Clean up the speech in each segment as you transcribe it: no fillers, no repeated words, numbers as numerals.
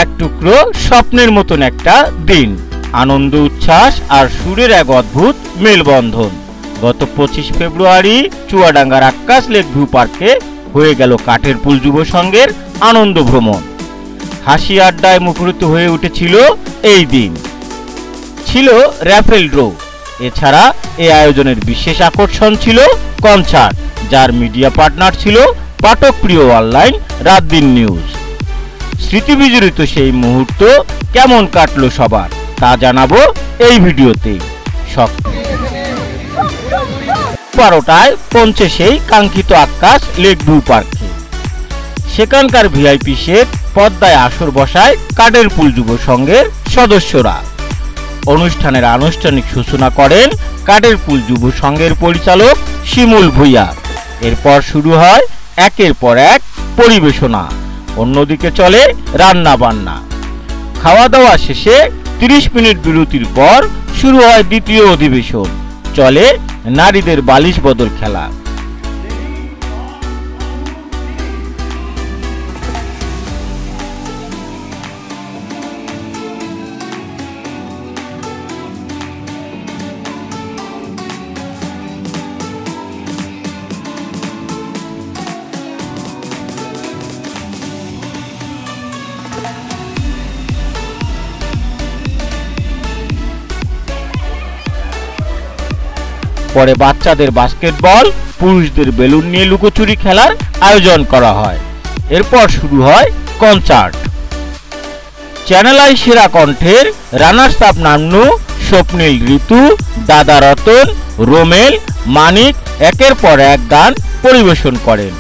এক টুকরো স্বপ্নের মতন একটা দিন। আনন্দ উচ্ছ্বাস আর সুরের এক অদ্ভুত মেলবন্ধন। গত 25 ফেব্রুয়ারি চুয়াডাঙ্গার আক্কাস লেক ভিউ পার্কে হয়ে গেল কাঠের পুল যুব সংঘের আনন্দ ভ্রমণ। হাসি আড্ডায় মুখরিত হয়ে উঠেছিল এই দিন। ছিল র্যাফেল ড্র। এছাড়া এই আয়োজনের বিশেষ আকর্ষণ ছিল কনসার্ট, যার মিডিয়া পার্টনার ছিল পাঠক প্রিয় অনলাইন রাত দিন নিউজ। স্মৃতিবিজড়িত সেই মুহূর্ত কেমন কাটলো সবার, তা জানাবো এই ভিডিওতে। 12টায় পৌঁছে সেই কাঙ্ক্ষিত আক্কাস লেক ভিউ পার্কে। সেখানকার ভিআইপি সেট পদ্মায় আসর বসায় কাঠের পুল যুব সংঘের সদস্যরা। অনুষ্ঠানের আনুষ্ঠানিক সূচনা করেন কাঠের পুল যুব সংঘের পরিচালক শিমুল ভূঁইয়া। এরপর শুরু হয় একের পর এক পরিবেশনা। অন্যদিকে চলে রান্না বান্না। খাওয়া দাওয়া শেষে 30 মিনিট বিরতির পর শুরু হয় দ্বিতীয় অধিবেশন। চলে নারীদের বালিশ বদল খেলা। পরে বাচ্চাদের বাস্কেটবল, পুরুষদের বেলুন নিয়ে লুকোচুরি খেলার আয়োজন করা হয়। এরপর শুরু হয় কনসার্ট। চ্যানেল আই সেরা কণ্ঠের রানার্স আপ নান্নু, স্বপ্নীল, ঋতু, দাদা রতন, রোমেল, মানিক একের পর এক গান পরিবেশন করেন।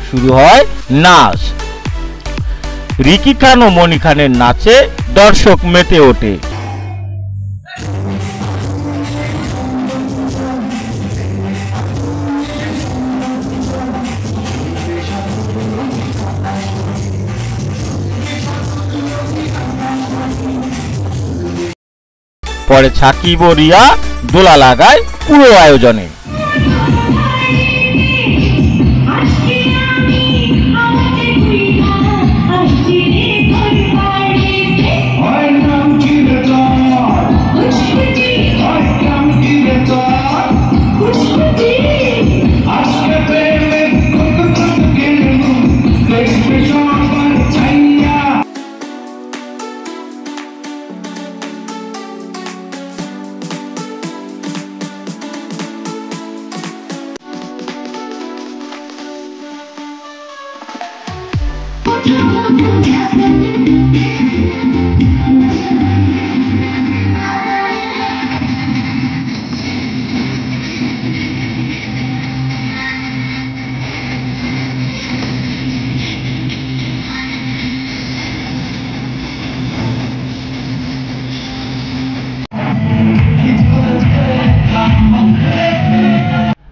শুরু হয় নাচ। রিকি খান ও মনি খানের নাচে দর্শক মেতে ওঠে। পরে সাকিব ও রিয়া দোলা লাগায় পুরো আয়োজনে।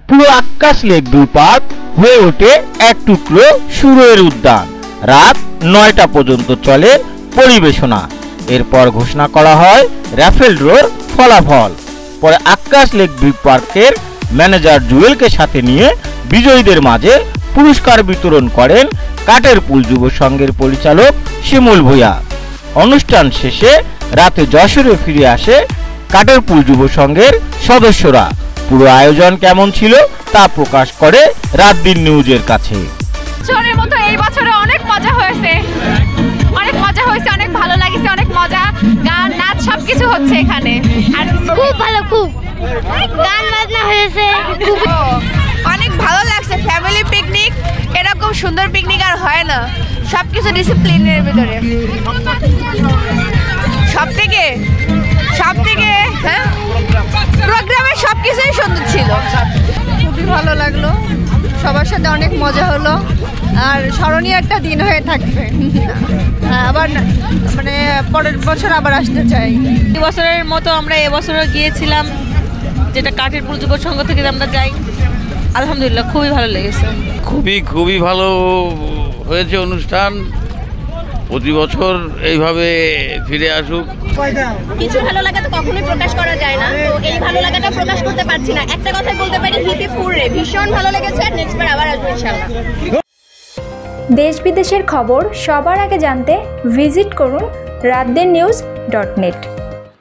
পুরো আক্কাস লেক ভিউ পার্ক হয়ে ওঠে এক টুকরো সুরের উদ্যান। রাত 9টা পর্যন্ত চলে পরিবেশনা। এরপর ঘোষণা করা হয় র্যাফেল ড্রর ফলাফল। পরে আক্কাস লেক ভিউ পার্কের ম্যানেজার জুয়েলকে সাথে নিয়ে বিজয়ীদের মাঝে পুরস্কার বিতরণ করেন কাঠের পুল যুব সংঘের পরিচালক শিমুল ভূঁইয়া। অনুষ্ঠান শেষে রাতে যশোরে ফিরে আসে কাঠের পুল যুব সংঘের সদস্যরা। পুরো আয়োজন কেমন ছিল তা প্রকাশ করে রাত দিন নিউজের কাছে। বছরের মতো এই বছরে অনেক মজা হয়েছে, অনেক ভালো লাগছে, অনেক মজা, গান নাচ সবকিছু হচ্ছে এখানে। আর খুব ভালো, খুব গান বাজনা হয়েছে, অনেক ভালো লাগছে। ফ্যামিলি পিকনিক, এরকম সুন্দর পিকনিক আর হয় না। সবকিছু ডিসিপ্লিনের ভিতরে, সব থেকে হ্যাঁ প্রোগ্রামে সবকিছুই সুন্দর ছিল। খুবই ভালো লাগলো, সবার সাথে অনেক মজা হলো। আর স্মরণীয় একটা দিন হয়ে থাকবে। আবার মানে পরের বছর আবার আসতে চাই। এবছরের মতো আমরা এবছরও গিয়েছিলাম, যেটা কাঠেরপুল যুব সংঘ থেকে আমরা যাই। আলহামদুলিল্লাহ খুবই ভালো লেগেছে। খুবই ভালো হয়েছে অনুষ্ঠান। প্রতি বছর এইভাবে ফিরে আসুক। কিছু ভালো লাগা তো কখনোই প্রকাশ করা যায় না, তো এই ভালো লাগাটা প্রকাশ করতে পারছি না। একটা কথাই বলতে পারি, হিপি ফুরে ভীষণ ভালো লেগেছে, আর নেক্সট বার আবার আসবো ইনশাআল্লাহ। দেশ বিদেশের খবর সবার আগে জানতে ভিজিট করুন রাতদিন নিউজ.net।